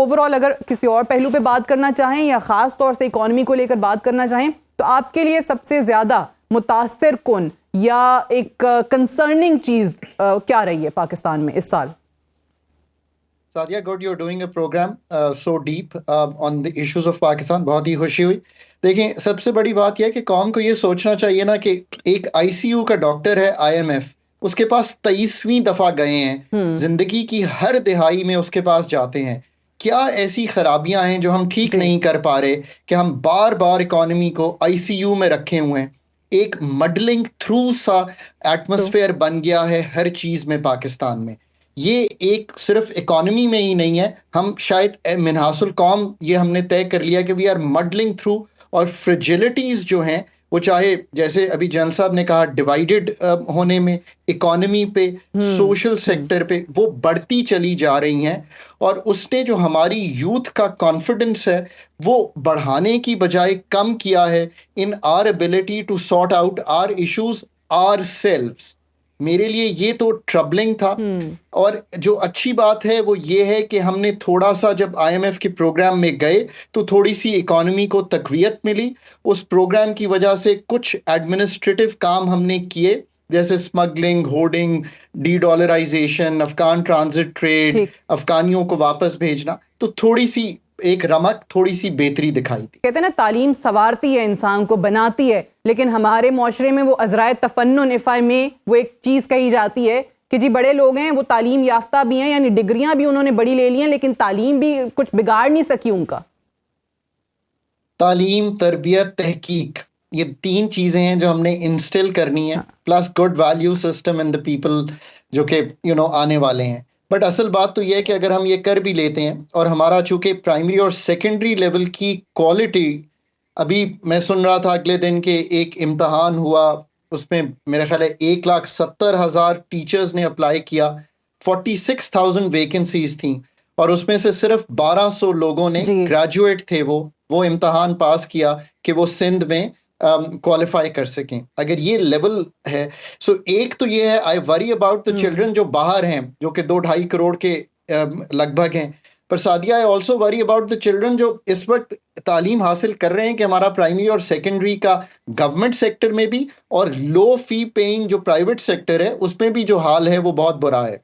Overall अगर किसी और पहलू पे बात करना चाहें या खास तौर से इकोनॉमी को लेकर बात करना चाहें, तो आपके लिए सबसे ज्यादा मुतासिर कुन या एक कंसर्निंग चीज क्या रही है पाकिस्तान में इस साल? Sadia, good, you are doing a programme so deep on the issues of Pakistan. बहुत ही खुशी हुई। देखिए, सबसे बड़ी बात यह है कि कौम को ये सोचना चाहिए ना कि एक आईसीयू का डॉक्टर है आईएमएफ, उसके पास 23वीं दफा गए हैं, जिंदगी की हर दिहाई में उसके पास जाते हैं। क्या ऐसी खराबियां हैं जो हम ठीक नहीं कर पा रहे कि हम बार बार इकोनॉमी को आईसीयू में रखे हुए हैं? एक मडलिंग थ्रू सा एटमॉस्फेयर बन गया है हर चीज में पाकिस्तान में। ये एक सिर्फ इकोनॉमी में ही नहीं है, हम शायद मिनहासुल कौम ये हमने तय कर लिया कि वी आर मडलिंग थ्रू। और फ्रिजिलिटीज जो हैं वो, चाहे जैसे अभी जनरल साहब ने कहा, डिवाइडेड होने में, इकोनॉमी पे, सोशल सेक्टर पे, वो बढ़ती चली जा रही हैं। और उसने जो हमारी यूथ का कॉन्फिडेंस है वो बढ़ाने की बजाय कम किया है in our ability to sort out our issues आर सेल्व्स। मेरे लिए ये तो ट्रबलिंग था। और जो अच्छी बात है वो ये है कि हमने थोड़ा सा, जब आईएमएफ के प्रोग्राम में गए तो थोड़ी सी इकोनॉमी को तकवीयत मिली। उस प्रोग्राम की वजह से कुछ एडमिनिस्ट्रेटिव काम हमने किए, जैसे smuggling, hoarding, de dollarization, Afghan transit trade, अफगानियों को वापस भेजना, तो थोड़ी सी एक रमक, थोड़ी सी बेहतरी दिखाई दी। कहते हैं ना, तालीम सवारती है, इंसान को बनाती है, लेकिन हमारे मुआशरे में वो अज़राए तफन्नुन इफ़ा में वो एक चीज़ कही जाती है कि जी बड़े लोग हैं, वो तालीम याफ्ता भी हैं, यानी डिग्रियां भी उन्होंने बड़ी ले ली हैं, लेकिन तालीम भी कुछ बिगाड़ नहीं सकी उनका। तालीम, तरबियत, तहकीक, ये 3 चीजें हैं जो हमने इंस्टिल करनी है, plus good value system in the people जो कि आने वाले हैं। बट असल बात तो यह है कि अगर हम ये कर भी लेते हैं, और हमारा चूंकि प्राइमरी और सेकेंडरी लेवल की क्वालिटी, अभी मैं सुन रहा था अगले दिन के एक इम्तहान हुआ, उसमें मेरा ख्याल है 1,70,000 टीचर्स ने अप्लाई किया, 46,000 वैकेंसीज थी, और उसमें से सिर्फ 1,200 लोगों ने, ग्रेजुएट थे वो इम्तहान पास किया कि वो सिंध में क्वालिफाई कर सकें। अगर ये लेवल है, सो एक तो ये है, I worry about the children जो बाहर हैं, जो कि 2-2.5 करोड़ के लगभग हैं। पर Sadia, I also worry about the children जो इस वक्त तालीम हासिल कर रहे हैं, कि हमारा प्राइमरी और सेकेंडरी का गवर्नमेंट सेक्टर में भी, और लो फी पेइंग जो प्राइवेट सेक्टर है उसमें भी जो हाल है वो बहुत बुरा है।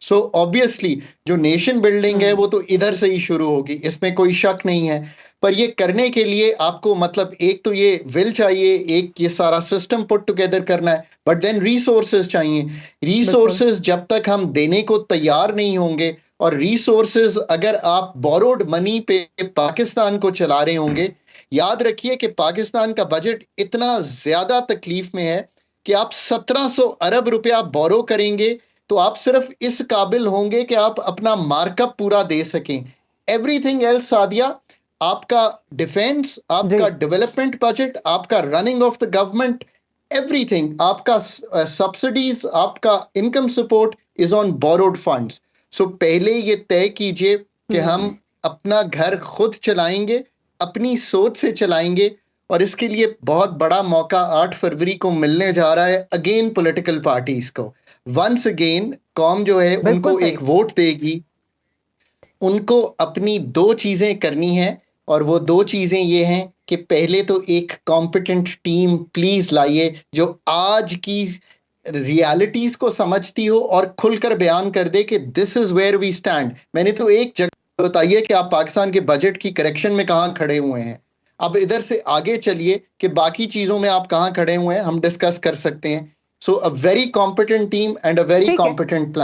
सो ऑब्वियसली जो नेशन बिल्डिंग है वो तो इधर से ही शुरू होगी, इसमें कोई शक नहीं है। पर ये करने के लिए आपको, मतलब एक तो ये विल चाहिए, एक ये सारा सिस्टम पुट टुगेदर करना है, बट देन रिसोर्सेज चाहिए। रिसोर्सेज जब तक हम देने को तैयार नहीं होंगे, और रिसोर्सेज अगर आप बोरोड मनी पे पाकिस्तान को चला रहे होंगे, याद रखिए कि पाकिस्तान का बजट इतना ज्यादा तकलीफ में है कि आप 1700 अरब रुपया बोरो करेंगे तो आप सिर्फ इस काबिल होंगे कि आप अपना मार्कअप पूरा दे सकें। एवरीथिंग एल्स सादिया, आपका डिफेंस, आपका डेवलपमेंट बजट, आपका running off the government, everything, आपका सब्सिडीज, आपका income support is on borrowed funds. So पहले ये तय कीजिए कि हम अपना घर खुद चलाएंगे, अपनी सोच से चलाएंगे, और इसके लिए बहुत बड़ा मौका 8 फरवरी को मिलने जा रहा है अगेन पॉलिटिकल पार्टीज को। वंस अगेन कौम जो है उनको एक वोट देगी, उनको अपनी 2 चीजें करनी है, और वो 2 चीजें ये हैं कि पहले तो एक कॉम्पिटेंट टीम प्लीज लाइए जो आज की रियलिटीज को समझती हो और खुलकर बयान कर दे कि this is where we stand. मैंने तो एक जगह बताइए कि आप पाकिस्तान के बजट की करेक्शन में कहां खड़े हुए हैं। अब इधर से आगे चलिए कि बाकी चीजों में आप कहां खड़े हुए हैं, हम डिस्कस कर सकते हैं। So a very competent team and a very competent plan.